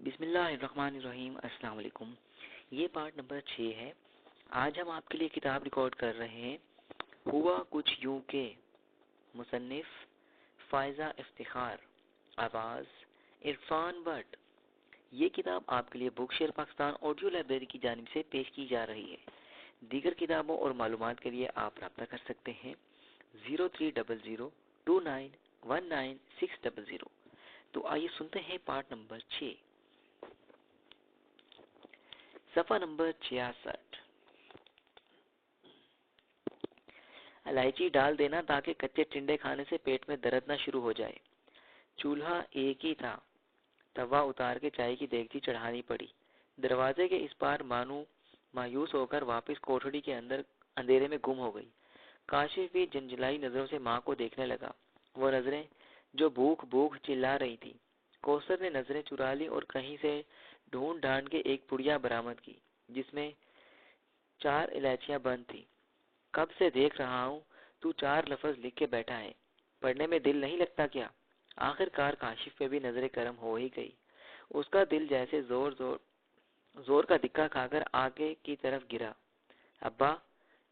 بسم اللہ الرحمن الرحیم۔ السلام علیکم۔ یہ پارٹ نمبر 6 ہے۔ آج ہم آپ کے لیے کتاب ریکارڈ کر رہے ہیں ہوا کچھ یوں کہ، مصنف فائزہ افتخار، آواز عرفان بٹ۔ یہ کتاب آپ کے لیے بک شیئر پاکستان آڈیو لائبریری کی جانب سے پیش کی جا رہی ہے۔ دیگر کتابوں اور معلومات کے لیے آپ رابطہ کر سکتے ہیں 0300291960۔ تو آئیے سنتے ہیں پارٹ نمبر 6، صفحہ نمبر 66۔ الائچی ڈال دینا تاکہ کچے ٹنڈے کھانے سے پیٹ میں درد نہ شروع ہو جائے۔ چولہا ایک ہی تھا، توا اتار کے چائے کی دیگچی چڑھانی پڑی۔ دروازے کے اس پار مانو مایوس ہو کر واپس کوٹھڑی کے اندر اندھیرے میں گم ہو گئی۔ کاشف بھی جنجلائی نظروں سے ماں کو دیکھنے لگا، وہ نظریں جو بھوک بھوک چلا رہی تھی۔ کوثر نے نظریں چرا لی اور کہیں سے ڈھونڈ ڈھانڈ کے ایک پڑیا برآمد کی جس میں 4 الائچیاں بند تھی۔ کب سے دیکھ رہا ہوں تو 4 لفظ لکھ کے بیٹھا ہے، پڑھنے میں دل نہیں لگتا کیا؟ آخر کار کاشف پہ بھی نظر کرم ہو ہی گئی۔ اس کا دل جیسے زور کا دھکا کھا کر آگے کی طرف گرا۔ ابا،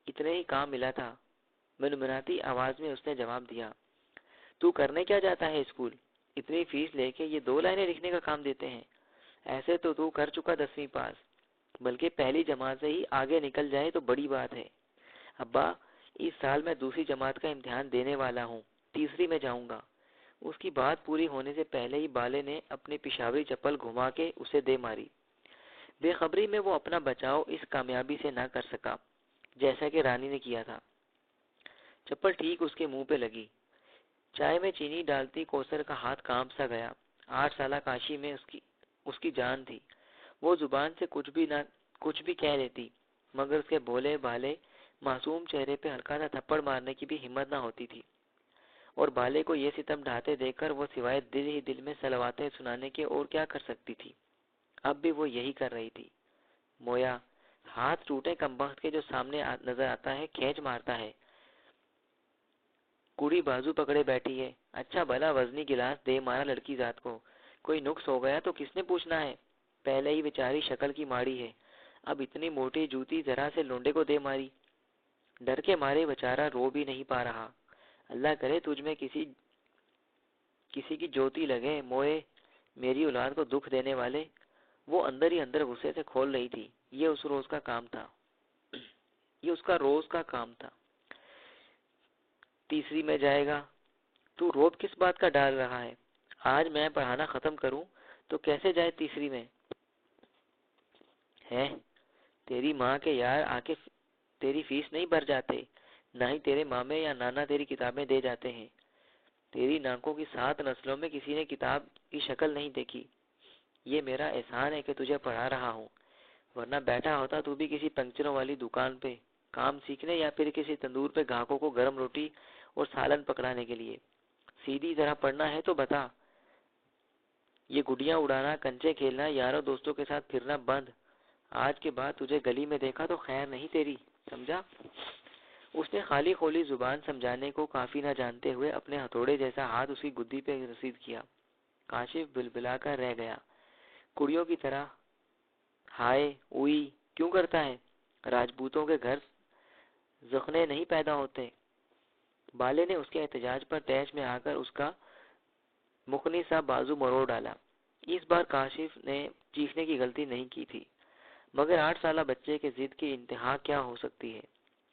اتنے ہی کام ملا تھا، منمناتی آواز میں اس نے جواب دیا۔ تو کرنے کیا جاتا ہے اسکول؟ اتنی فیس لے کے یہ 2 لائنیں لکھنے کا کام دیتے ہیں؟ ایسے تو کر چکا 10ویں پاس، بلکہ پہلی جماعت سے ہی آگے نکل جائے تو بڑی بات ہے۔ ابا، اس سال میں دوسری جماعت کا امتحان دینے والا ہوں، تیسری میں جاؤں گا۔ اس کی بات پوری ہونے سے پہلے ہی بالے نے اپنی پشاوری چپل گھما کے اسے دے ماری۔ بے خبری میں وہ اپنا بچاؤ اس کامیابی سے نہ کر سکا جیسا کہ رانی نے کیا تھا۔ چپل ٹھیک اس کے منہ پہ لگی۔ چائے میں چینی ڈالتی کوثر کا ہاتھ کانپ سا گیا۔ 8 سالہ کاشی میں اس کی جان تھی۔ وہ زبان سے کچھ بھی کہہ لیتی، مگر اس کے بھولے بھالے معصوم چہرے پہ ہلکا سا تھپڑ مارنے کی بھی ہمت نہ ہوتی تھی، اور بالے کو یہ ستم ڈھاتے دیکھ کر وہ سوائے دل ہی دل میں سلواتیں سنانے کے اور کیا کر سکتی تھی؟ اب بھی وہ یہی کر رہی تھی۔ مویا، ہاتھ ٹوٹے کمبخت کے جو سامنے نظر آتا ہے کھینچ مارتا ہے۔ کڑی بازو پکڑے بیٹھی ہے۔ اچھا بھلا وزنی گلاس دے مارا لڑکی ذات کو، کوئی نقص ہو گیا تو کس نے پوچھنا ہے؟ پہلے ہی بیچاری شکل کی ماڑی ہے، اب اتنی موٹی جوتی ذرا سے لونڈے کو دے ماری۔ ڈر کے مارے بیچارہ رو بھی نہیں پا رہا۔ اللہ کرے تجھ میں کسی کی جوتی لگے موئے، میری اولاد کو دکھ دینے والے۔ وہ اندر ہی اندر غصے سے کھول رہی تھی۔ یہ اس کا روز کا کام تھا۔ تیسری میں جائے گا؟ تو روب کس بات کا ڈال رہا ہے؟ آج میں پڑھانا ختم کروں تو کیسے جائے تیسری میں؟ ہے تیری ماں کے یار آ کے تیری فیس نہیں بھر جاتے، نہ ہی تیرے مامے یا نانا تیری کتابیں دے جاتے ہیں۔ تیری ناکوں کی 7 نسلوں میں کسی نے کتاب کی شکل نہیں دیکھی۔ یہ میرا احسان ہے کہ تجھے پڑھا رہا ہوں، ورنہ بیٹھا ہوتا تو بھی کسی پنکچروں والی دکان پہ کام سیکھنے یا پھر کسی تندور پہ گاہکوں کو گرم روٹی اور سالن پکڑانے کے لیے۔ سیدھی طرح پڑھنا ہے تو بتا۔ یہ گڈیاں اڑانا، کنچے کھیلنا، یاروں دوستوں کے ساتھ پھرنا بند۔ آج کے بعد تجھے گلی میں دیکھا تو خیر نہیں تیری، سمجھا؟ اس نے خالی خولی زبان سمجھانے کو کافی نہ جانتے ہوئے اپنے ہتھوڑے جیسا ہاتھ اس کی گدی پہ رسید کیا۔ کاشف بلبلا کر رہ گیا۔ کڑیوں کی طرح ہائے اوئی کیوں کرتا ہے؟ راجپوتوں کے گھر زخنے نہیں پیدا ہوتے۔ بالے نے اس کے احتجاج پر طیش میں آ کر اس کا مخنی سا بازو مروڑ ڈالا۔ اس بار کاشف نے چیخنے کی غلطی نہیں کی تھی، مگر 8 سالہ بچے کے ضد کی انتہا کیا ہو سکتی ہے؟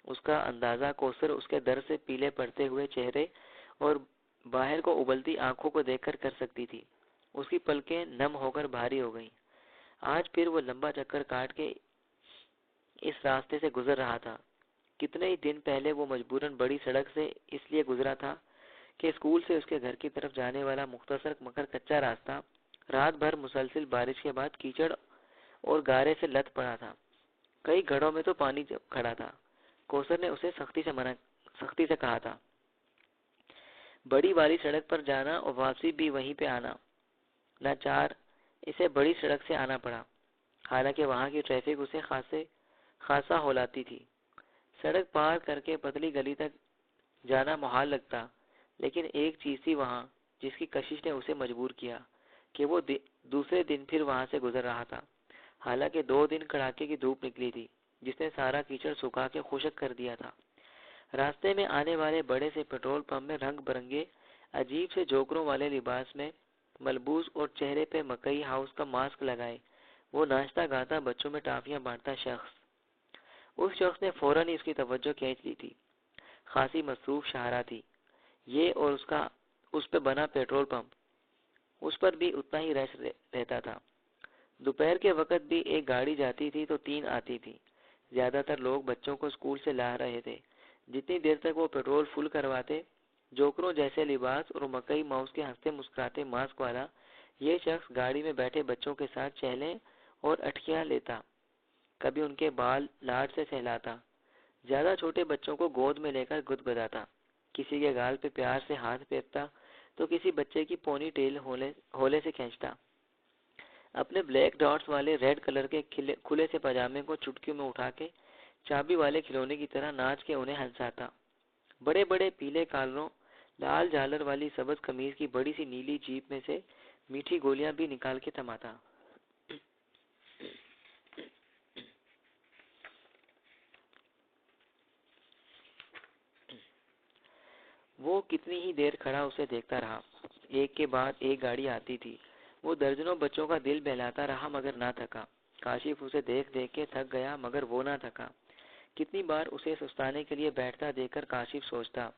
اس کا اندازہ کوثر اس کے در سے پیلے پڑتے ہوئے چہرے اور باہر کو ابلتی آنکھوں کو دیکھ کر سکتی تھی۔ اس کی پلکیں نم ہو کر بھاری ہو گئیں۔ آج پھر وہ لمبا چکر کاٹ کے اس راستے سے گزر رہا تھا۔ کتنے ہی دن پہلے وہ مجبوراً بڑی سڑک سے اس لیے گزرا تھا کہ اسکول سے اس کے گھر کی طرف جانے والا مختصر مگر کچا راستہ رات بھر مسلسل بارش کے بعد کیچڑ اور گارے سے لت پڑا تھا۔ کئی گھڑوں میں تو پانی کھڑا تھا۔ کوثر نے اسے سختی سے کہا تھا، بڑی والی سڑک پر جانا اور واپسی بھی وہیں پہ آنا۔ لاچار اسے بڑی سڑک سے آنا پڑا، حالانکہ وہاں کی ٹریفک اسے خاصا ہولاتی تھی۔ سڑک پار کر کے پتلی گلی تک جانا محال لگتا، لیکن ایک چیز تھی وہاں جس کی کشش نے اسے مجبور کیا کہ وہ دوسرے دن پھر وہاں سے گزر رہا تھا، حالانکہ 2 دن کڑاکے کی دھوپ نکلی تھی جس نے سارا کیچڑ سکھا کے خشک کر دیا تھا۔ راستے میں آنے والے بڑے سے پیٹرول پمپ میں رنگ برنگے عجیب سے جوکروں والے لباس میں ملبوس اور چہرے پہ مکئی ہاؤس کا ماسک لگائے وہ ناچتا گاتا بچوں میں ٹافیاں بانٹتا شخص، اس شخص نے فوراً ہی اس کی توجہ کھینچ لی تھی۔ خاصی مصروف شاہراہ تھی یہ، اور اس پہ بنا پیٹرول پمپ، اس پر بھی اتنا ہی رش رہتا تھا۔ دوپہر کے وقت بھی ایک گاڑی جاتی تھی تو 3 آتی تھی۔ زیادہ تر لوگ بچوں کو اسکول سے لا رہے تھے۔ جتنی دیر تک وہ پیٹرول فل کرواتے، جوکروں جیسے لباس اور مکئی ماؤس کے ہنستے مسکراتے ماسک والا یہ شخص گاڑی میں بیٹھے بچوں کے ساتھ چہلیں اور اٹکیاں لیتا، کبھی ان کے بال لاڈ سے سہلاتا، زیادہ چھوٹے بچوں کو گود میں لے کر گدگداتا، کسی کے گال پہ پیار سے ہاتھ پھیرتا تو کسی بچے کی پونی ٹیل ہولے سے کھینچتا، اپنے بلیک ڈاٹس والے ریڈ کلر کے کھلے سے پاجامے کو چٹکیوں میں اٹھا کے چابی والے کھلونے کی طرح ناچ کے انہیں ہنساتا۔ بڑے بڑے پیلے کالروں، لال جالر والی سبز قمیض کی بڑی سی نیلی جیپ میں سے میٹھی گولیاں بھی نکال کے تھماتا۔ وہ کتنی ہی دیر کھڑا اسے دیکھتا رہا۔ ایک کے بعد ایک گاڑی آتی تھی۔ وہ درجنوں بچوں کا دل بہلاتا رہا مگر نہ تھکا۔ کاشف اسے دیکھ دیکھ کے تھک گیا مگر وہ نہ تھکا۔ کتنی بار اسے سستانے کے لیے بیٹھتا دیکھ کر کاشف سوچتا،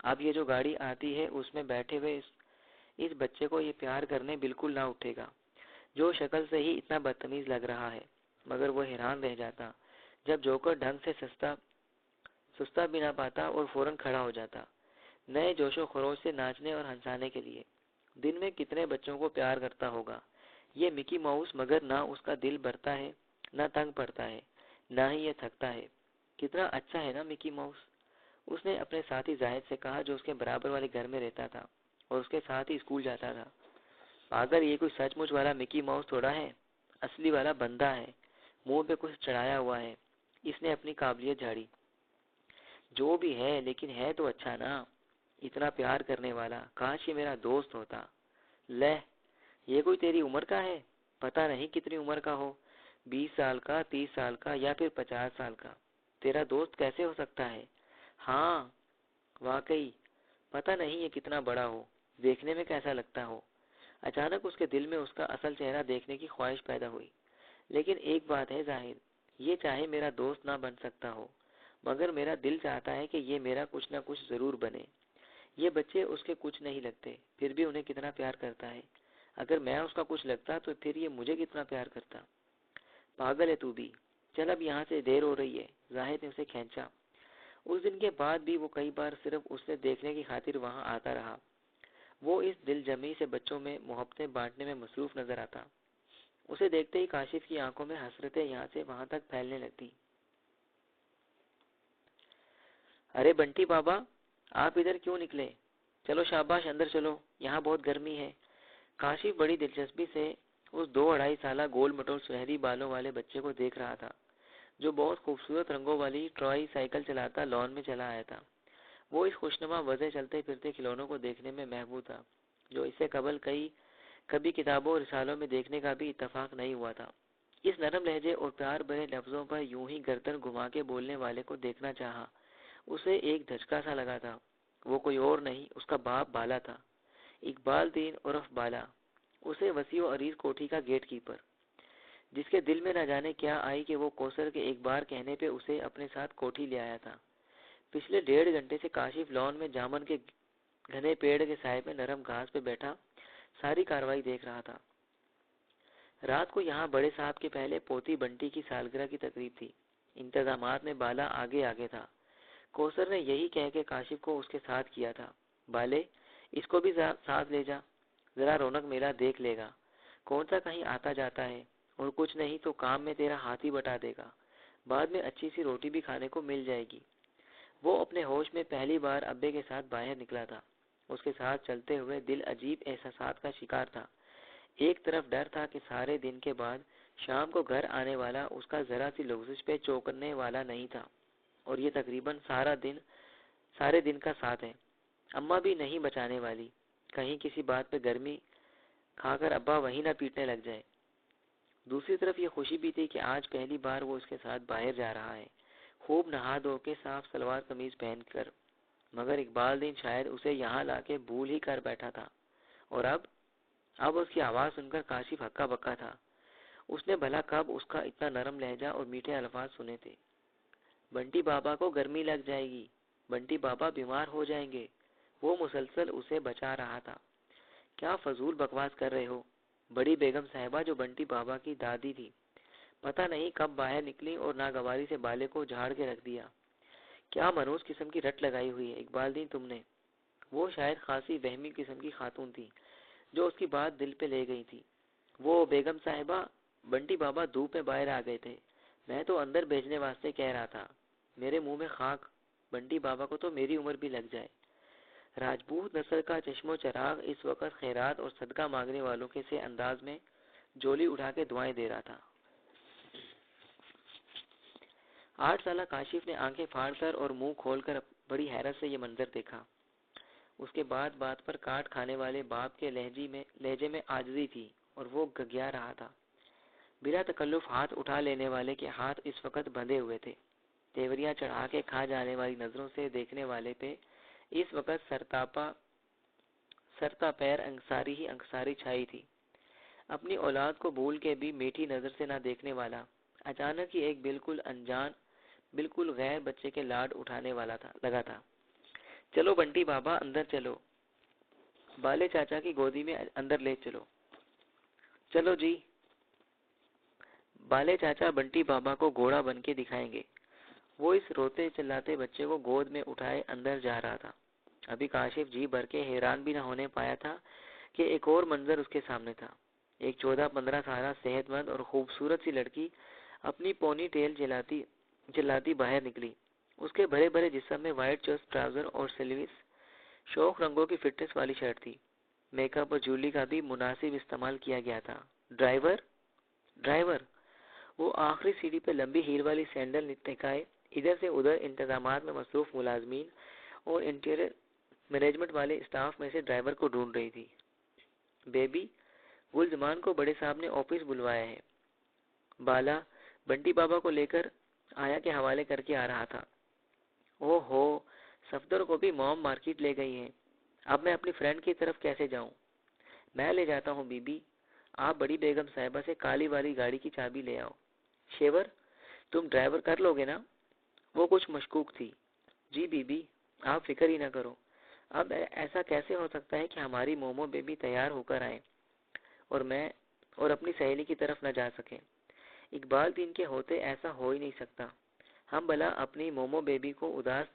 اب یہ جو گاڑی آتی ہے اس میں بیٹھے ہوئے اس بچے کو یہ پیار کرنے بالکل نہ اٹھے گا، جو شکل سے ہی اتنا بدتمیز لگ رہا ہے۔ مگر وہ حیران رہ جاتا جب جوکر ڈھنگ سے سستا بھی نہ پاتا اور فوراً کھڑا ہو جاتا، نئے جوش و خروش سے ناچنے اور ہنسانے کے لیے۔ دن میں کتنے بچوں کو پیار کرتا ہوگا یہ مکی ماؤس، مگر نہ اس کا دل بھرتا ہے، نہ تنگ پڑتا ہے، نہ ہی یہ تھکتا ہے۔ کتنا اچھا ہے نا مکی ماؤس، اس نے اپنے ساتھی زاہد سے کہا جو اس کے برابر والے گھر میں رہتا تھا اور اس کے ساتھ ہی اسکول جاتا تھا۔ اگر یہ کوئی سچ مچ والا مکی ماؤس تھوڑا ہے، اصلی والا بندہ ہے، منہ پہ کچھ چڑھایا ہوا ہے۔ اس نے اپنی قابلیت جھاڑی۔ جو بھی ہے لیکن ہے تو اچھا نا، اتنا پیار کرنے والا، کاش یہ میرا دوست ہوتا۔ لہ، یہ کوئی تیری عمر کا ہے؟ پتہ نہیں کتنی عمر کا ہو، 20 سال کا، 30 سال کا یا پھر 50 سال کا، تیرا دوست کیسے ہو سکتا ہے؟ ہاں واقعی، پتہ نہیں یہ کتنا بڑا ہو، دیکھنے میں کیسا لگتا ہو۔ اچانک اس کے دل میں اس کا اصل چہرہ دیکھنے کی خواہش پیدا ہوئی۔ لیکن ایک بات ہے زاہد، یہ چاہے میرا دوست نہ بن سکتا ہو، مگر میرا دل چاہتا ہے کہ یہ میرا کچھ نہ کچھ ضرور بنے۔ یہ بچے اس کے کچھ نہیں لگتے، پھر بھی انہیں کتنا پیار کرتا ہے۔ اگر میں اس کا کچھ لگتا تو پھر یہ مجھے کتنا پیار کرتا۔ پاگل ہے تو بھی، چل اب یہاں سے، دیر ہو رہی ہے۔ زاہد نے اسے کھینچا۔ اس دن کے بعد بھی وہ کئی بار صرف اسے دیکھنے کی خاطر وہاں آتا رہا۔ وہ اس دل جمی سے بچوں میں محبتیں بانٹنے میں مصروف نظر آتا۔ اسے دیکھتے ہی کاشف کی آنکھوں میں حسرتیں یہاں سے وہاں تک پھیلنے لگتی۔ ارے بنٹی بابا، آپ ادھر کیوں نکلے؟ چلو شاباش، اندر چلو، یہاں بہت گرمی ہے۔ کاشف بڑی دلچسپی سے اس 2-2.5 سالہ گول مٹول سنہری بالوں والے بچے کو دیکھ رہا تھا جو بہت خوبصورت رنگوں والی ٹرائی سائیکل چلاتا لان میں چلا آیا تھا۔ وہ اس خوشنما وضع چلتے پھرتے کھلونوں کو دیکھنے میں محبوب تھا جو اس سے قبل کبھی کتابوں اور رسالوں میں دیکھنے کا بھی اتفاق نہیں ہوا تھا۔ اس نرم لہجے اور پیار بھرے لفظوں پر یوں ہی گردن گھما کے بولنے والے کو دیکھنا چاہا اسے ایک دھچکا سا لگا تھا۔ وہ کوئی اور نہیں، اس کا باپ بالا تھا، اقبال دین عرف بالا، اسے وسیع و عریض کوٹھی کا گیٹ کیپر، جس کے دل میں نہ جانے کیا آئی کہ وہ کوثر کے ایک بار کہنے پہ اسے اپنے ساتھ کوٹھی لے آیا تھا۔ پچھلے 1.5 گھنٹے سے کاشف لان میں جامن کے گھنے پیڑ کے سائے میں نرم گھاس پہ بیٹھا ساری کاروائی دیکھ رہا تھا۔ رات کو یہاں بڑے صاحب کے پہلے پوتی بنٹی کی سالگرہ کی تقریب تھی۔ انتظامات میں بالا آگے آگے تھا۔ کوثر نے یہی کہہ کے کاشف کو اس کے ساتھ کیا تھا، بالے اس کو بھی ساتھ لے جا، ذرا رونق میلہ دیکھ لے گا، کون سا کہیں آتا جاتا ہے، اور کچھ نہیں تو کام میں تیرا ہاتھ ہی بٹا دے گا، بعد میں اچھی سی روٹی بھی کھانے کو مل جائے گی۔ وہ اپنے ہوش میں پہلی بار ابے کے ساتھ باہر نکلا تھا۔ اس کے ساتھ چلتے ہوئے دل عجیب احساسات کا شکار تھا۔ ایک طرف ڈر تھا کہ سارے دن کے بعد شام کو گھر آنے والا اس کا ذرا سی لغزش پہ چوکنے والا نہیں تھا، اور یہ تقریباً سارے دن کا ساتھ ہے۔ اماں بھی نہیں بچانے والی، کہیں کسی بات پہ کھا کر ابا وہیں نہ پیٹنے لگ جائے۔ دوسری طرف یہ خوشی بھی تھی کہ آج پہلی بار وہ اس کے ساتھ باہر جا رہا ہے، خوب نہا دھو کے صاف سلوار قمیض پہن کر۔ مگر اقبال دین شاید اسے یہاں لا کے بھول ہی کر بیٹھا تھا، اور اب اس کی آواز سن کر کاشف ہکا بکا تھا۔ اس نے بھلا کب اس کا اتنا نرم لہجہ اور میٹھے الفاظ سنے تھے۔ بنٹی بابا کو گرمی لگ جائے گی، بنٹی بابا بیمار ہو جائیں گے، وہ مسلسل اسے بچا رہا تھا۔ کیا فضول بکواس کر رہے ہو؟ بڑی بیگم صاحبہ جو بنٹی بابا کی دادی تھی، پتہ نہیں کب باہر نکلی اور ناگواری سے بالے کو جھاڑ کے رکھ دیا۔ کیا منوس قسم کی رٹ لگائی ہوئی ہے اقبال دین تم نے؟ وہ شاید خاصی وہمی قسم کی خاتون تھی جو اس کی بات دل پہ لے گئی تھی۔ وہ بیگم صاحبہ، بنٹی بابا دھوپ میں باہر آ گئے تھے، میں تو اندر بھیجنے واسطے کہہ رہا تھا۔ میرے منہ میں خاک، بنٹی بابا کو تو میری عمر بھی لگ جائے۔ راجپوت نسل کا چشم و چراغ اس وقت خیرات اور صدقہ مانگنے والوں کے سے انداز میں جولی اٹھا کے دعائیں دے رہا تھا۔ 8 سالہ کاشف نے آنکھیں پھاڑ کر اور منہ کھول کر بڑی حیرت سے یہ منظر دیکھا۔ اس کے بعد بات پر کاٹ کھانے والے باپ کے لہجے میں عاجزی تھی اور وہ گگیا رہا تھا۔ بلا تکلف ہاتھ اٹھا لینے والے کے ہاتھ اس وقت بندھے ہوئے تھے۔ تیوریاں چڑھا کے کھا جانے والی نظروں سے دیکھنے والے پہ اس وقت سرتا پیر انکساری ہی انکساری چھائی تھی۔ اپنی اولاد کو بھول کے بھی میٹھی نظر سے نہ دیکھنے والا اچانک ہی ایک بالکل انجان، بالکل غیر بچے کے لاڈ اٹھانے والا لگا تھا۔ چلو بنٹی بابا اندر چلو، بالے چاچا کی گودی میں اندر لے چلو۔ چلو جی۔ بالے چاچا بنٹی بابا کو گھوڑا بن کے دکھائیں گے۔ وہ اس روتے چلاتے بچے کو گود میں اٹھائے اندر جا رہا تھا۔ ابھی کاشف جی بھر کے حیران بھی نہ ہونے پایا تھا کہ ایک اور منظر اس کے سامنے تھا۔ ایک 14-15 سالہ صحت مند اور خوبصورت سی لڑکی اپنی پونی ٹیل چلاتی باہر نکلی۔ اس کے بھرے بھرے جسم میں وائٹ چیسٹ ٹراؤزر اور سلیوز شوخ رنگوں کی فٹنس والی شرٹ تھی۔ میک اپ اور جولی کا بھی مناسب استعمال کیا گیا تھا۔ ڈرائیور وہ آخری سیڑھی پہ لمبی ہیل والی سینڈل ٹکائے ادھر سے ادھر انتظامات میں مصروف ملازمین اور انٹیریئر مینجمنٹ والے اسٹاف میں سے ڈرائیور کو ڈھونڈ رہی تھی۔ بیبی، گلزمان کو بڑے صاحب نے آفس بلوایا ہے۔ بالا بنٹی بابا کو لے کر آیا کے حوالے کر کے آ رہا تھا۔ اوہ ہو، صفدر کو بھی موم مارکیٹ لے گئی ہیں۔ اب میں اپنی فرینڈ کی طرف کیسے جاؤں؟ میں لے جاتا ہوں بی بی، آپ بڑی بیگم صاحبہ سے کالی والی گاڑی کی چابی لے آؤ۔ شیور، تم ڈرائیور کر لو گے نا؟ وہ کچھ مشکوک تھی۔ جی بی بی، آپ فکر ہی نہ کرو۔ اب ایسا کیسے ہو سکتا ہے کہ ہماری مومو بیبی تیار ہو کر آئے اور اپنی سہیلی کی طرف نہ جا سکے؟ اقبال دین کے ہوتے ایسا ہو ہی نہیں سکتا۔ ہم بھلا اپنی مومو بیبی کو اداس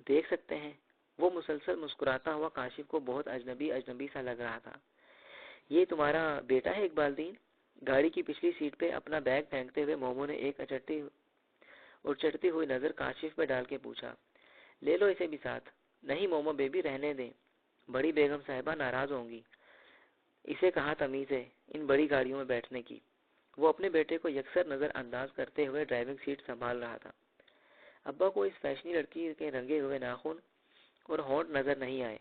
دیکھ سکتے ہیں؟ وہ مسلسل مسکراتا ہوا کاشف کو بہت اجنبی سا لگ رہا تھا۔ یہ تمہارا بیٹا ہے اقبال دین؟ گاڑی کی پچھلی سیٹ پہ اپنا بیگ پھینکتے ہوئے مومو نے ایک چڑھتی ہوئی نظر کاشف پہ ڈال کے پوچھا۔ لے لو اسے بھی ساتھ۔ نہیں مومو بیبی، رہنے دیں، بڑی بیگم صاحبہ ناراض ہوں گی۔ اسے کہاں تمیز ہے ان بڑی گاڑیوں میں بیٹھنے کی؟ وہ اپنے بیٹے کو یکسر نظر انداز کرتے ہوئے ڈرائیونگ سیٹ سنبھال رہا تھا۔ ابا کو اس فیشنی لڑکی کے رنگے ہوئے ناخن اور ہونٹ نظر نہیں آئے،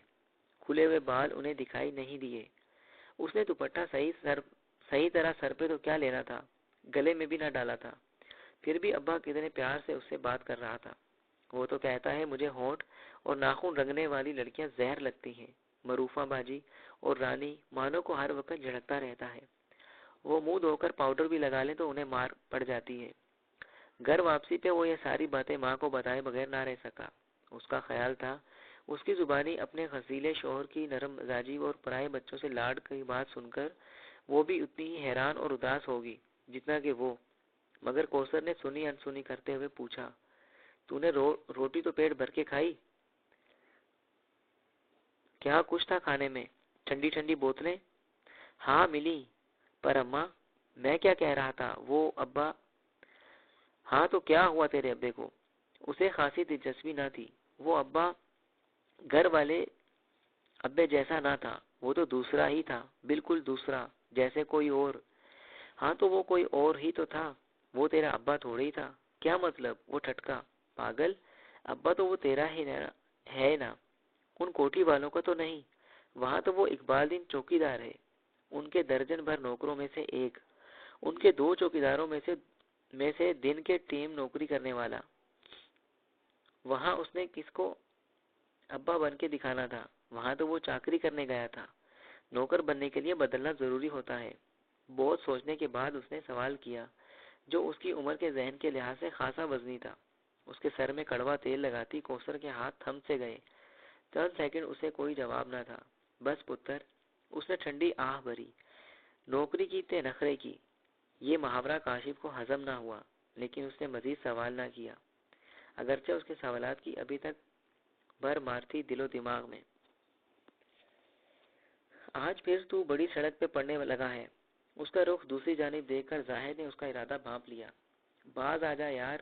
کھلے ہوئے بال انہیں دکھائی نہیں دیے۔ اس نے دوپٹہ صحیح طرح سر پہ تو کیا لینا تھا، گلے میں بھی نہ ڈالا تھا، پھر بھی ابا کتنے پیار سے اس سے بات کر رہا تھا۔ وہ تو کہتا ہے مجھے ہونٹ اور ناخن رنگنے والی لڑکیاں زہر لگتی ہیں، معروفہ باجی اور رانی مانو کو ہر وقت جھڑکتا رہتا ہے۔ وہ منہ دھو کر پاؤڈر بھی لگا لیں تو انہیں مار پڑ جاتی ہے۔ گھر واپسی پہ وہ یہ ساری باتیں ماں کو بتائے بغیر نہ رہ سکا۔ اس کا خیال تھا اس کی زبانی اپنے غزیلے شوہر کی نرم مزاجی اور پرائے بچوں سے لاڈ کی بات سن کر وہ بھی اتنی ہی حیران اور اداس ہوگی جتنا کہ وہ۔ مگر کوثر نے سنی انسنی کرتے ہوئے پوچھا، تو نے روٹی تو پیٹ بھر کے کھائی؟ کیا کچھ تھا کھانے میں؟ ٹھنڈی بوتلیں؟ ہاں ملی، پر اماں میں کیا کہہ رہا تھا، وہ ابا۔ ہاں تو کیا ہوا تیرے ابے کو؟ اسے خاصی دلچسپی نہ تھی۔ وہ ابا گھر والے ابے جیسا نہ تھا، وہ تو دوسرا ہی تھا، بالکل دوسرا، جیسے کوئی اور۔ ہاں تو وہ کوئی اور ہی تو تھا، وہ تیرا ابا تھوڑا ہی تھا۔ کیا مطلب؟ وہ ٹھٹکا، پاگل، ابا تو وہ تیرا ہی ہے نا، ان کوٹھی والوں کا تو نہیں۔ وہاں تو وہ اقبال دین چوکیدار ہے۔ ان کے درجن بھر نوکروں میں سے ایک، ان کے 2 چوکیداروں میں سے دن کے ٹیم نوکری کرنے والا۔ وہاں اس نے کس کو ابا بن کے دکھانا تھا؟ وہاں تو وہ چاکری کرنے گیا تھا۔ نوکر بننے کے لیے بدلنا ضروری ہوتا ہے۔ بہت سوچنے کے بعد اس نے سوال کیا، جو اس کی عمر کے ذہن کے لحاظ سے خاصا وزنی تھا۔ اس کے سر میں کڑوا تیل لگاتی کوثر کے ہاتھ تھم سے گئے۔ چند سیکنڈ اسے کوئی جواب نہ تھا۔ بس پتر، اس نے ٹھنڈی آہ بھری، نوکری کی تے نخرے کی۔ یہ محاورہ کاشف کو ہضم نہ ہوا، لیکن اس نے مزید سوال نہ کیا، اگرچہ اس کے سوالات کی ابھی تک بھر مار تھی دل و دماغ میں۔ آج پھر تو بڑی سڑک پہ پڑنے لگا ہے۔ اس کا رخ دوسری جانب دیکھ کر زاہد نے اس کا ارادہ بھانپ لیا۔ باز آ جا یار،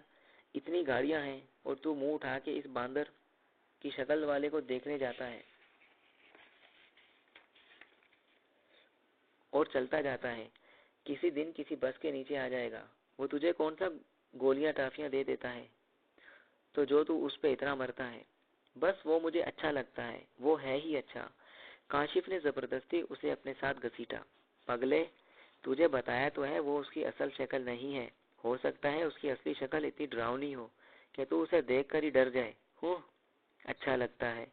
اتنی گاڑیاں ہیں اور تو منہ اٹھا کے اس باندر کی شکل والے کو دیکھنے جاتا ہے اور چلتا جاتا ہے۔ کسی دن کسی بس کے نیچے آ جائے گا، وہ تجھے کون سا گولیاں ٹافیاں دے دیتا ہے تو جو تو اس پہ اتنا مرتا ہے۔ بس وہ مجھے اچھا لگتا ہے، وہ ہے ہی اچھا۔ کاشف نے زبردستی اسے اپنے ساتھ گھسیٹا۔ پگلے، تجھے بتایا تو ہے وہ اس کی اصل شکل نہیں ہے۔ ہو سکتا ہے اس کی اصلی شکل اتنی ڈراؤنی ہو کہ تو اسے دیکھ کر ہی ڈر جائے۔ اچھا لگتا ہے؟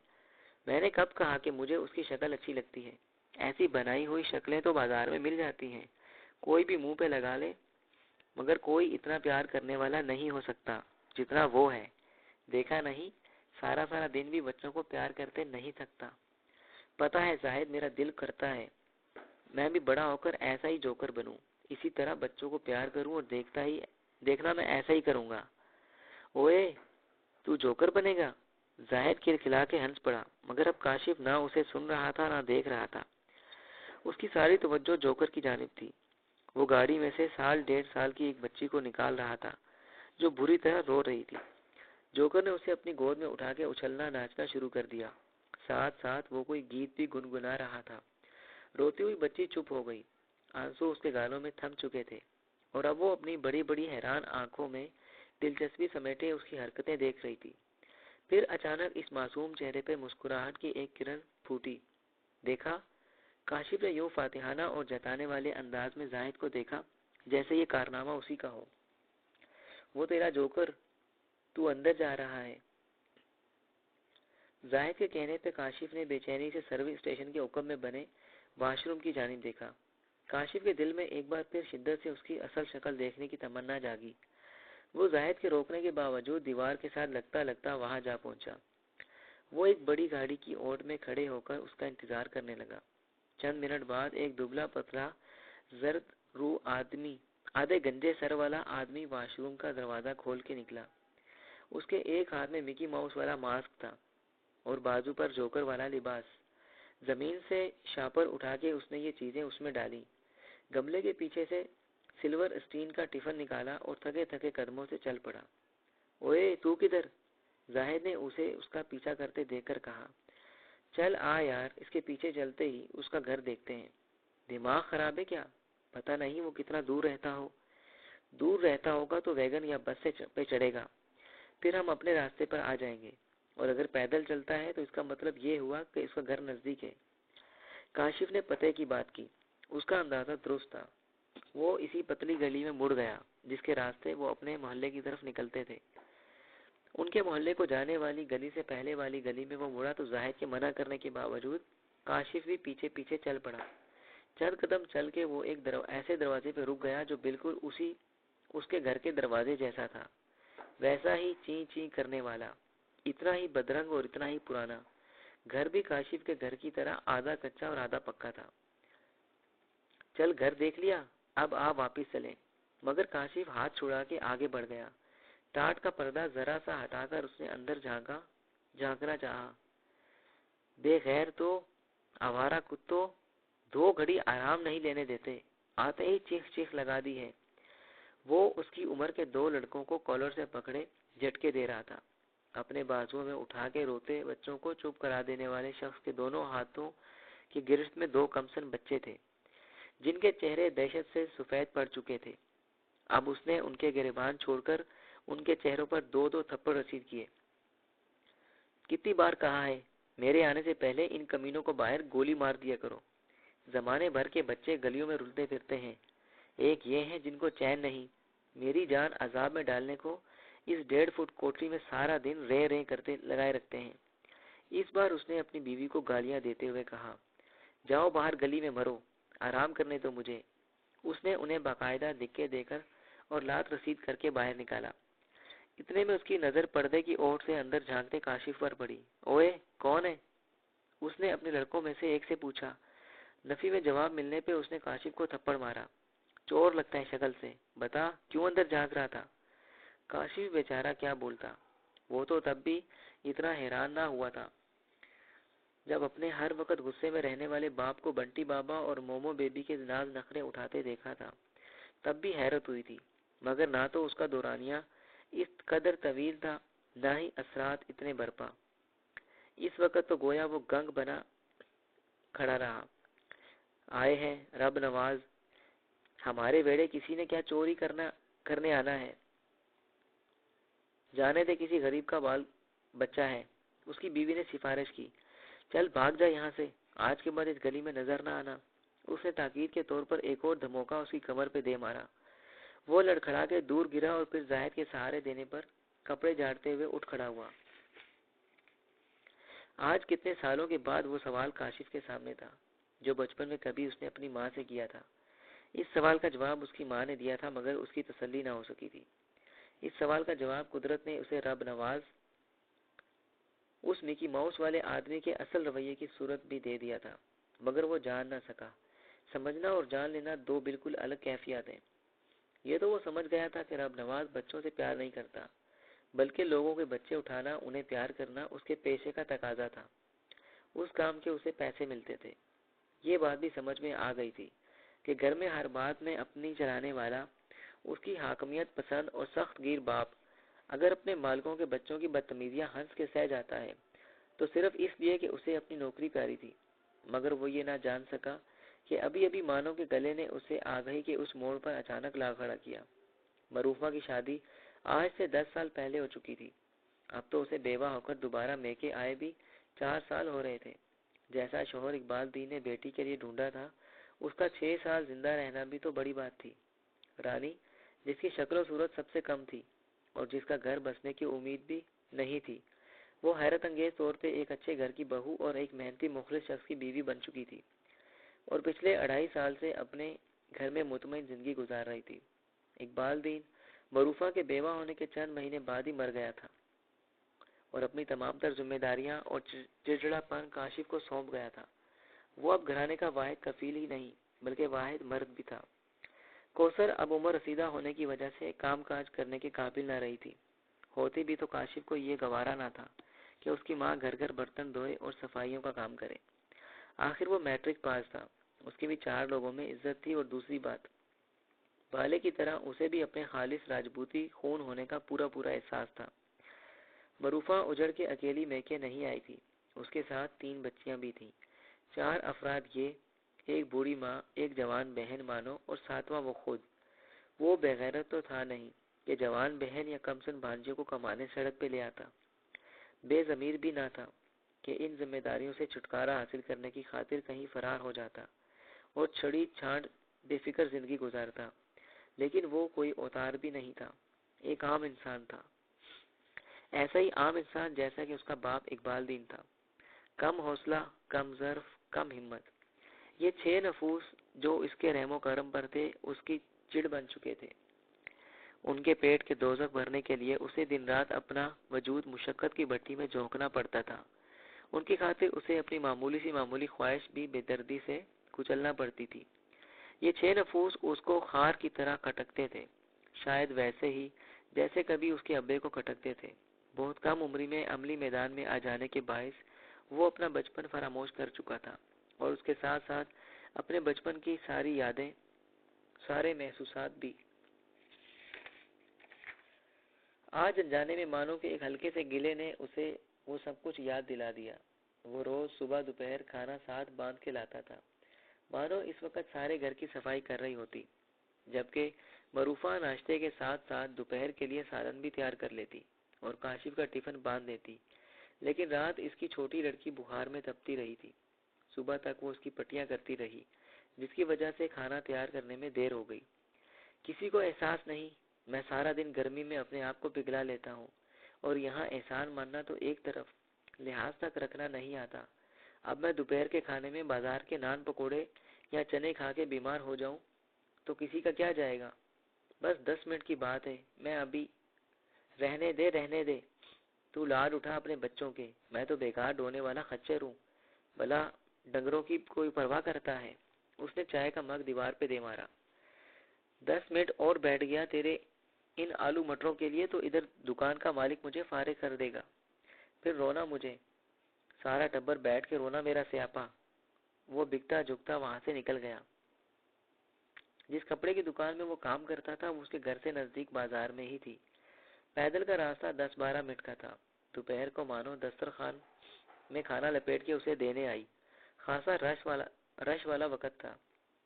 میں نے کب کہا کہ مجھے اس کی شکل اچھی لگتی ہے؟ ایسی بنائی ہوئی شکلیں تو بازار میں مل جاتی ہیں، کوئی بھی منہ پہ لگا لے، مگر کوئی اتنا پیار کرنے والا نہیں ہو سکتا جتنا وہ ہے۔ دیکھا نہیں، سارا سارا دن بھی بچوں کو پیار کرتے نہیں تھکتا۔ پتا ہے زاہد، میرا دل کرتا ہے میں بھی بڑا ہو کر ایسا ہی جوکر بنوں، اسی طرح بچوں کو پیار کروں، اور دیکھنا میں ایسا ہی کروں گا۔ اوئے، تو جوکر بنے گا؟ زاہد کھلکھلا کے ہنس پڑا، مگر اب کاشف نہ اسے سن رہا تھا نہ دیکھ رہا تھا۔ اس کی ساری توجہ جوکر کی جانب تھی۔ وہ گاڑی میں سے 1.5 سال کی ایک بچی کو نکال رہا تھا جو بری طرح رو رہی تھی۔ جوکر نے اسے اپنی گود میں اٹھا کے اچھلنا ناچنا شروع کر دیا، ساتھ ساتھ وہ کوئی گیت بھی گنگنا رہا تھا۔ روتی ہوئی بچی چپ ہو گئی، آنسو اس کے گالوں میں تھم چکے تھے، اور اب وہ اپنی بڑی بڑی حیران آنکھوں میں دلچسپی سمیٹے اس کی حرکتیں دیکھ رہی تھی۔ پھر اچانک اس معصوم چہرے پہ مسکراہٹ کی ایک کرن پھوٹی۔ دیکھا؟ کاشف نے یوں فاتحانہ اور جتانے والے انداز میں زاہد کو دیکھا جیسے یہ کارنامہ اسی کا ہو۔ وہ تیرا جوکر، تو اندر جا رہا ہے۔ زاہد کے کہنے پہ کاشف نے بے چینی سے سروس اسٹیشن کے عقب میں بنے واش روم کی جانب دیکھا۔ کاشف کے دل میں ایک بار پھر شدت سے اس کی اصل شکل دیکھنے کی تمنا جاگی۔ وہ زاہد کے روکنے کے باوجود دیوار کے ساتھ لگتا لگتا وہاں جا پہنچا۔ وہ ایک بڑی گاڑی کی اوٹ میں کھڑے ہو کر اس کا انتظار کرنے لگا۔ چند منٹ بعد ایک دبلا پتلا زرد رو آدمی، آدھے گنجے سر والا آدمی واش روم کا دروازہ کھول کے نکلا۔ اس کے ایک ہاتھ میں مکی ماؤس والا ماسک تھا اور بازو پر جوکر والا لباس۔ زمین سے شاپر اٹھا کے اس نے یہ چیزیں اس میں ڈالی۔ گملے کے پیچھے سے سلور اسٹین کا ٹفن نکالا اور تھکے تھکے قدموں سے چل پڑا۔ اوئے، تو کدھر؟ زاہد نے اسے اس کا پیچھا کرتے دیکھ کر کہا۔ چل آ یار، اس کے پیچھے چلتے ہی اس کا گھر دیکھتے ہیں۔ دماغ خراب ہے کیا؟ پتہ نہیں وہ کتنا دور رہتا ہو۔ دور رہتا ہوگا تو ویگن یا بس سے پہ چڑھے گا، پھر ہم اپنے راستے پر آ جائیں گے، اور اگر پیدل چلتا ہے تو اس کا مطلب یہ ہوا کہ اس کا گھر نزدیک ہے۔ کاشف نے پتے کی بات کی۔ اس کا اندازہ درست تھا۔ وہ اسی پتلی گلی میں مڑ گیا جس کے راستے وہ اپنے محلے کی طرف نکلتے تھے۔ ان کے محلے کو جانے والی گلی سے پہلے والی گلی میں وہ مڑا تو زاہد کے منع کرنے کے باوجود کاشف بھی پیچھے پیچھے چل پڑا۔ چند قدم چل کے وہ ایک ایسے دروازے پہ رک گیا جو بالکل اس کے گھر کے دروازے جیسا تھا، ویسا ہی چیں چیں کرنے والا، اتنا ہی بدرنگ اور اتنا ہی پرانا۔ گھر بھی کاشف کے گھر کی طرح آدھا کچا اور آدھا پکا تھا۔ چل گھر دیکھ لیا، اب آپ واپس چلیں، مگر کاشف ہاتھ چھڑا کے آگے بڑھ گیا۔ ٹاٹ کا پردہ ذرا سا ہٹا کر اس نے اندر جھانکنا چاہا۔ بے غیر تو آوارہ کتوں 2 گھڑی آرام نہیں لینے دیتے، آتے ہی چیخ چیخ لگا دی ہے۔ وہ اس کی عمر کے 2 لڑکوں کو کالر سے پکڑے جھٹکے دے رہا تھا۔ اپنے بازوؤں میں اٹھا کے روتے بچوں کو چپ کرا دینے والے شخص کے دونوں ہاتھوں کی گرفت میں 2 کمسن بچے تھے جن کے چہرے دہشت سے سفید پڑ چکے تھے۔ اب اس نے ان کے گریبان چھوڑ کر ان کے چہروں پر 2 تھپڑ رسید کیے۔ کتنی بار کہا ہے میرے آنے سے پہلے ان کمینوں کو باہر گولی مار دیا کرو۔ زمانے بھر کے بچے گلیوں میں رلتے پھرتے ہیں، ایک یہ ہیں جن کو چین نہیں، میری جان عذاب میں ڈالنے کو اس 1.5 فٹ کوٹری میں سارا دن رے رے کرتے لگائے رکھتے ہیں۔ اس بار اس نے اپنی بیوی کو گالیاں دیتے ہوئے کہا، جاؤ باہر گلی میں مرو، آرام کرنے دو مجھے۔ اس نے انہیں باقاعدہ دکے دے کر اور لات رسید کر کے باہر نکالا۔ اتنے میں اس کی نظر پردے کی اوٹ سے اندر جھانکتے کاشف پر پڑی۔ اوئے کون ہے؟ اس نے اپنے لڑکوں میں سے ایک سے پوچھا۔ نفی میں جواب ملنے پہ اس نے کاشف کو تھپڑ مارا۔ چور لگتا ہے شکل سے، بتا کیوں اندر جھانک رہا تھا؟ کاشف بیچارہ کیا بولتا، وہ تو تب بھی اتنا حیران نہ ہوا تھا جب اپنے ہر وقت غصے میں رہنے والے باپ کو بنٹی بابا اور مومو بیبی کے ناز نخرے اٹھاتے دیکھا تھا۔ تب بھی حیرت ہوئی تھی، مگر نہ تو اس کا دورانیہ اس قدر طویل تھا، نہ ہی اثرات اتنے برپا۔ اس وقت تو گویا وہ گنگ بنا کھڑا رہا۔ آئے ہیں رب نواز، ہمارے ویڑے کسی نے کیا چوری کرنے آنا ہے؟ جانے دے کسی غریب کا بال بچہ ہے۔ اس کی بیوی نے سفارش کی، چل بھاگ جا یہاں سے، آج کے بعد اس گلی میں نظر نہ آنا۔ اس نے تاکید کے طور پر ایک اور دھموکا اس کی کمر پہ دے مارا۔ وہ لڑکھڑا کے دور گرا اور پھر زاہد کے سہارے دینے پر کپڑے جھاڑتے ہوئے اٹھ کھڑا ہوا۔ آج کتنے سالوں کے بعد وہ سوال کاشف کے سامنے تھا جو بچپن میں کبھی اس نے اپنی ماں سے کیا تھا۔ اس سوال کا جواب اس کی ماں نے دیا تھا، مگر اس کی تسلی نہ ہو سکی تھی۔ اس سوال کا جواب قدرت نے اسے رب نواز، اس مکی ماؤس والے آدمی کے اصل رویے کی صورت بھی دے دیا تھا، مگر وہ جان نہ سکا۔ سمجھنا اور جان لینا دو بالکل الگ کیفیات ہیں۔ یہ تو وہ سمجھ گیا تھا کہ رب نواز بچوں سے پیار نہیں کرتا، بلکہ لوگوں کے بچے اٹھانا، انہیں پیار کرنا اس کے پیشے کا تقاضا تھا۔ اس کام کے اسے پیسے ملتے تھے۔ یہ بات بھی سمجھ میں آ گئی تھی کہ گھر میں ہر بات میں اپنی چلانے والا، اس کی حاکمیت پسند اور سخت گیر باپ اگر اپنے مالکوں کے بچوں کی بدتمیزیاں ہنس کے سہ جاتا ہے تو صرف اس لیے کہ اسے اپنی نوکری پیاری تھی، مگر وہ یہ نہ جان سکا کہ ابھی ابھی مانو کے گلے نے اسے آگہی کے اس موڑ پر اچانک لا کھڑا کیا۔ معروفہ کی شادی آج سے 10 سال پہلے ہو چکی تھی۔ اب تو اسے بیوہ ہو کر دوبارہ میکے آئے بھی 4 سال ہو رہے تھے۔ جیسا شوہر اقبال دی نے بیٹی کے لیے ڈھونڈا تھا، اس کا 6 سال زندہ رہنا بھی تو بڑی بات تھی۔ رانی، جس کی شکل و صورت سب سے کم تھی اور جس کا گھر بسنے کی امید بھی نہیں تھی، وہ حیرت انگیز طور پہ ایک اچھے گھر کی بہو اور ایک محنتی مخلص شخص کی بیوی بن چکی تھی، اور پچھلے 2.5 سال سے اپنے گھر میں مطمئن زندگی گزار رہی تھی۔ اقبال دین معروفہ کے بیوہ ہونے کے چند مہینے بعد ہی مر گیا تھا اور اپنی تمام تر ذمہ داریاں اور چڑچڑا پن کاشف کو سونپ گیا تھا۔ وہ اب گھرانے کا واحد کفیل ہی نہیں بلکہ واحد مرد بھی تھا۔ کوثر اب عمر رسیدہ ہونے کی وجہ سے کام کاج کرنے کے قابل نہ رہی تھی۔ ہوتی بھی تو کاشف کو یہ گوارا نہ تھا کہ اس کی ماں گھر گھر برتن دھوئے اور صفائیوں کا کام کرے۔ آخر وہ میٹرک پاس تھا، اس کی بھی 4 لوگوں میں عزت تھی، اور دوسری بات، بالے کی طرح اسے بھی اپنے خالص راجپوتی خون ہونے کا پورا احساس تھا۔ معروفہ اجڑ کے اکیلی میکے نہیں آئی تھی، اس کے ساتھ 3 بچیاں بھی تھیں۔ 4 افراد، یہ ایک بوڑھی ماں، ایک جوان بہن مانو، اور 7واں وہ خود۔ وہ بغیرت تو تھا نہیں کہ جوان بہن یا کمسن بھانجے کو کمانے سڑک پہ لے آتا، بے ضمیر بھی نہ تھا کہ ان ذمہ داریوں سے چھٹکارا حاصل کرنے کی خاطر کہیں فرار ہو جاتا اور چھڑی چھانٹ بے فکر زندگی گزارتا، لیکن وہ کوئی اوتار بھی نہیں تھا، ایک عام انسان تھا، ایسا ہی عام انسان جیسا کہ اس کا باپ اقبال دین تھا، کم حوصلہ، کم ظرف، کم ہمت۔ یہ 6 نفوس جو اس کے رحم و کرم پر تھے اس کی چڑ بن چکے تھے۔ ان کے پیٹ کے دوزخ بھرنے کے لیے اسے دن رات اپنا وجود مشقت کی بھٹی میں جھونکنا پڑتا تھا۔ ان کی خاطر اسے اپنی معمولی خواہش بھی بے دردی سے کچلنا پڑتی تھی۔ یہ 6 نفوس اس کو خار کی طرح کھٹکتے تھے، شاید ویسے ہی جیسے کبھی اس کے ابے کو کھٹکتے تھے۔ بہت کم عمری میں عملی میدان میں آ جانے کے باعث وہ اپنا بچپن فراموش کر چکا تھا، اور اس کے ساتھ ساتھ اپنے بچپن کی ساری یادیں، سارے محسوسات بھی۔ آج انجانے میں مانو کہ ایک ہلکے سے گلے نے اسے وہ سب کچھ یاد دلا دیا۔ وہ روز صبح دوپہر کھانا ساتھ باندھ کے لاتا تھا، مانو اس وقت سارے گھر کی صفائی کر رہی ہوتی، جبکہ معروفہ ناشتے کے ساتھ ساتھ دوپہر کے لیے سالن بھی تیار کر لیتی اور کاشف کا ٹفن باندھ دیتی۔ لیکن رات اس کی چھوٹی لڑکی بخار میں تپتی رہی تھی۔ صبح تک وہ اس کی پٹیاں کرتی رہی، جس کی وجہ سے کھانا تیار کرنے میں دیر ہو گئی۔ کسی کو احساس نہیں، میں سارا دن گرمی میں اپنے آپ کو پگھلا لیتا ہوں، اور یہاں احسان ماننا تو ایک طرف، لحاظ تک رکھنا نہیں آتا۔ اب میں دوپہر کے کھانے میں بازار کے نان پکوڑے یا چنے کھا کے بیمار ہو جاؤں تو کسی کا کیا جائے گا؟ بس 10 منٹ کی بات ہے، میں ابھی رہنے دے۔ تو لاڈ اٹھا اپنے بچوں کے، میں تو بیکار ڈھونے والا خچر ہوں، بھلا ڈنگروں کی کوئی پرواہ کرتا ہے؟ اس نے چائے کا مگ دیوار پہ دے مارا۔ 10 منٹ اور بیٹھ گیا تیرے ان آلو مٹروں کے لیے تو ادھر دکان کا مالک مجھے فارغ کر دے گا، پھر رونا مجھے، سارا ٹبر بیٹھ کے رونا میرا سیاپا۔ وہ بکتا جھکتا وہاں سے نکل گیا۔ جس کپڑے کی دکان میں وہ کام کرتا تھا وہ اس کے گھر سے نزدیک بازار میں ہی تھی۔ پیدل کا راستہ 10-12 منٹ کا تھا۔ دوپہر کو مانو دسترخوان میں کھانا لپیٹ کے اسے دینے آئی۔ خاصا رش والا وقت تھا۔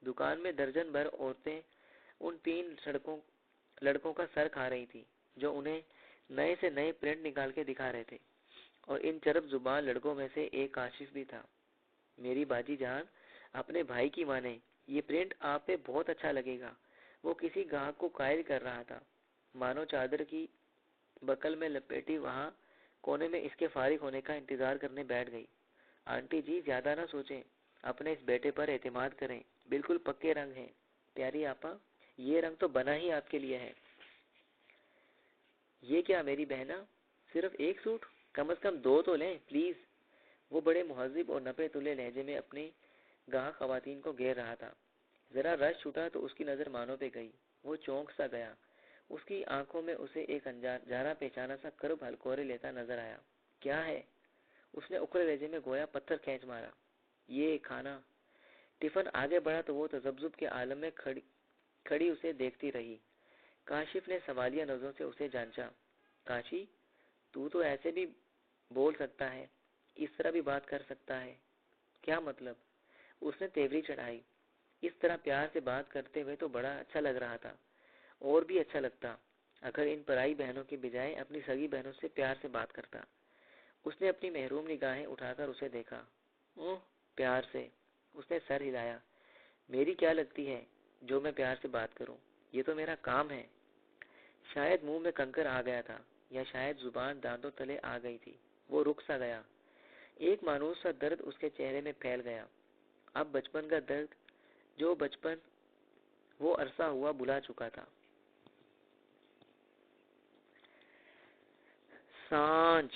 دکان میں درجن بھر عورتیں ان 3 لڑکوں کا سر کھا رہی تھی جو انہیں نئے سے نئے پرنٹ نکال کے دکھا رہے تھے، اور ان چرب زبان لڑکوں میں سے ایک کاشف بھی تھا۔ میری باجی جان، اپنے بھائی کی مانے، یہ پرنٹ آپ پہ بہت اچھا لگے گا، وہ کسی گاہک کو قائل کر رہا تھا۔ مانو چادر کی بکل میں لپیٹی وہاں کونے میں اس کے فارغ ہونے کا انتظار کرنے بیٹھ گئی۔ آنٹی جی، زیادہ نہ سوچیں، اپنے اس بیٹے پر اعتماد کریں، بالکل پکے رنگ ہیں۔ پیاری آپا، یہ رنگ تو بنا ہی آپ کے لیے ہے۔ یہ کیا میری بہنا، صرف ایک سوٹ؟ کم از کم 2 تو لیں پلیز۔ وہ بڑے مہذب اور نپے تلے لہجے میں اپنی گاہک خواتین کو گھیر رہا تھا۔ ذرا رش چھوٹا تو اس کی نظر مانو پہ گئی۔ وہ چونک سا گیا۔ اس کی آنکھوں میں اسے ایک جانا پہچانا سا کرب ہلکورے لیتا نظر آیا۔ کیا ہے؟ اس نے اکڑے لہجے میں گویا پتھر کھینچ مارا۔ یہ کھانا۔ ٹفن آگے بڑھا تو وہ تذبذب کے عالم میں کھڑی اسے دیکھتی رہی۔ کاشف نے سوالیہ نظروں سے اسے جانچا۔ کاشی، تو ایسے بھی بول سکتا ہے، اس طرح بھی بات کر سکتا ہے، کیا مطلب؟ اس نے تیوری چڑھائی۔ اس طرح پیار سے بات کرتے ہوئے تو بڑا اچھا لگ رہا تھا، اور بھی اچھا لگتا اگر ان پرائی بہنوں کے بجائے اپنی سگی بہنوں سے پیار سے بات کرتا۔ اس نے اپنی محروم نگاہیں اٹھا کر اسے دیکھا۔ پیار سے؟ اس نے سر ہلایا۔ میری کیا لگتی ہے جو میں پیار سے بات کروں؟ یہ تو میرا کام ہے۔ شاید منہ میں کنکر آ گیا تھا، یا شاید زبان دانتوں تلے آ گئی تھی۔ وہ رک سا گیا۔ ایک مانوس سا درد اس کے چہرے میں پھیل گیا۔ اب بچپن کا درد، جو بچپن وہ عرصہ ہوا بھلا چکا تھا۔ سانچ۔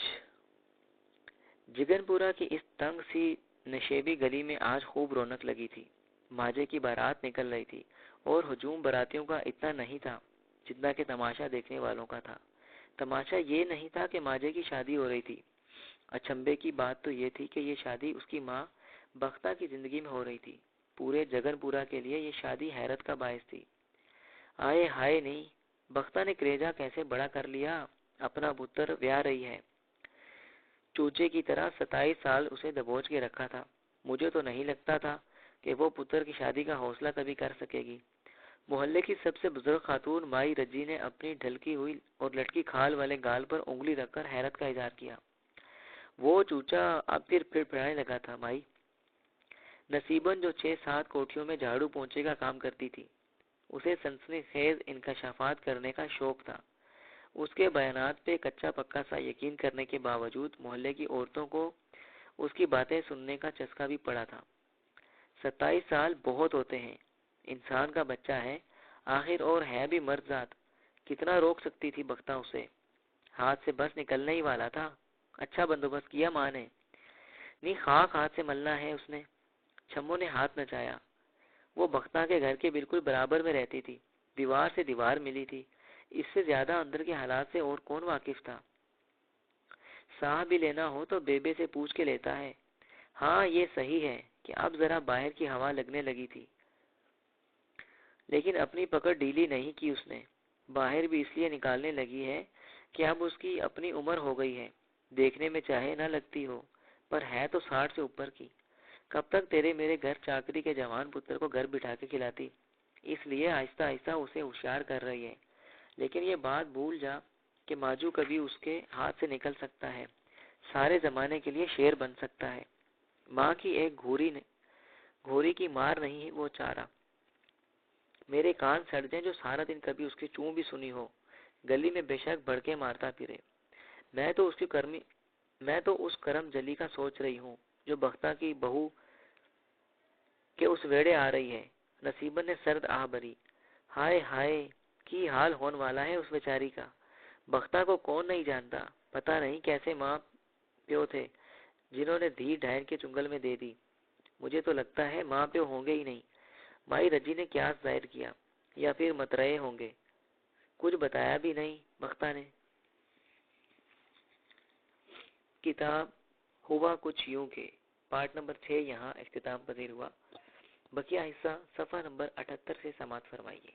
جگن پورہ کی اس تنگ سی نشیبی گلی میں آج خوب رونق لگی تھی۔ ماجے کی بارات نکل رہی تھی، اور ہجوم براتیوں کا اتنا نہیں تھا جتنا کہ تماشا دیکھنے والوں کا تھا۔ تماشا یہ نہیں تھا کہ ماجے کی شادی ہو رہی تھی، اچنبے کی بات تو یہ تھی کہ یہ شادی اس کی ماں بختہ کی زندگی میں ہو رہی تھی۔ پورے جگن پورہ کے لیے یہ شادی حیرت کا باعث تھی۔ آئے ہائے نہیں، بختہ نے کریجا کیسے بڑا کر لیا، اپنا پتر ویا رہی ہے۔ چوچے کی طرح 27 سال اسے دبوچ کے رکھا تھا۔ مجھے تو نہیں لگتا تھا کہ وہ پتر کی شادی کا حوصلہ کبھی کر سکے گی۔ محلے کی سب سے بزرگ خاتون مائی رجی نے اپنی ڈھلکی ہوئی اور لٹکی کھال والے گال پر انگلی رکھ کر حیرت کا اظہار کیا۔ وہ چوچا اب پھر پھڑپھڑانے لگا تھا۔ مائی نصیباً جو 6-7 کوٹھیوں میں جھاڑو پونچھے کا کام کرتی تھی، اسے سنسنی خیز انکشافات کرنے کا شوق تھا۔ اس کے بیانات پہ کچا پکا سا یقین کرنے کے باوجود محلے کی عورتوں کو اس کی باتیں سننے کا چسکا بھی پڑا تھا۔ 27 سال بہت ہوتے ہیں، انسان کا بچہ ہے آخر، اور ہے بھی مرد ذات، کتنا روک سکتی تھی بختہ اسے؟ ہاتھ سے بس نکلنے ہی والا تھا۔ اچھا بندوبست کیا ماں نے، نہیں خاک ہاتھ سے ملنا ہے اس نے۔ چھمو نے ہاتھ نچایا۔ وہ بختہ کے گھر کے بالکل برابر میں رہتی تھی، دیوار سے دیوار ملی تھی، اس سے زیادہ اندر کے حالات سے اور کون واقف تھا؟ سانس بھی لینا ہو تو بیبے سے پوچھ کے لیتا ہے۔ ہاں یہ صحیح ہے کہ اب ذرا باہر کی ہوا لگنے لگی تھی، لیکن اپنی پکڑ ڈھیلی نہیں کی اس نے۔ باہر بھی اس لیے نکالنے لگی ہے کہ اب اس کی اپنی عمر ہو گئی ہے، دیکھنے میں چاہے نہ لگتی ہو، پر ہے تو 60 سے اوپر کی۔ کب تک تیرے میرے گھر چاکری کے جوان پتر کو گھر بٹھا کے کھلاتی؟ اس لیے آہستہ آہستہ اسے ہوشیار کر رہی ہے۔ لیکن یہ بات بھول جا کہ ماجو کبھی اس کے ہاتھ سے نکل سکتا ہے، سارے زمانے کے لیے شیر بن سکتا ہے۔ ماں کی ایک گھوری کی مار نہیں ہے وہ چارہ. میرے کان سڑ جائیں جو سارا دن کبھی اس کی چوں بھی سنی ہو. گلی میں بے شک بھڑکے مارتا پھرے. میں تو اس کرم جلی کا سوچ رہی ہوں جو بختہ کی بہو کے اس ویڑے آ رہی ہے. نصیبت نے سرد آہ بھری. ہائے ہائے کی حال ہون والا ہے اس بیچاری کا. بختہ کو کون نہیں جانتا. پتہ نہیں کیسے ماں پیو تھے جنہوں نے دھی ڈھائر کے چنگل میں دے دی. مجھے تو لگتا ہے ماں پیو ہوں گے ہی نہیں. مائی رجی نے کیا ظاہر کیا یا پھر مترائے ہوں گے. کچھ بتایا بھی نہیں بختہ نے. کتاب ہوا کچھ یوں کہ پارٹ نمبر 6 یہاں اختتام پذیر ہوا. بقیہ حصہ صفحہ نمبر 78 سے سماعت فرمائیے.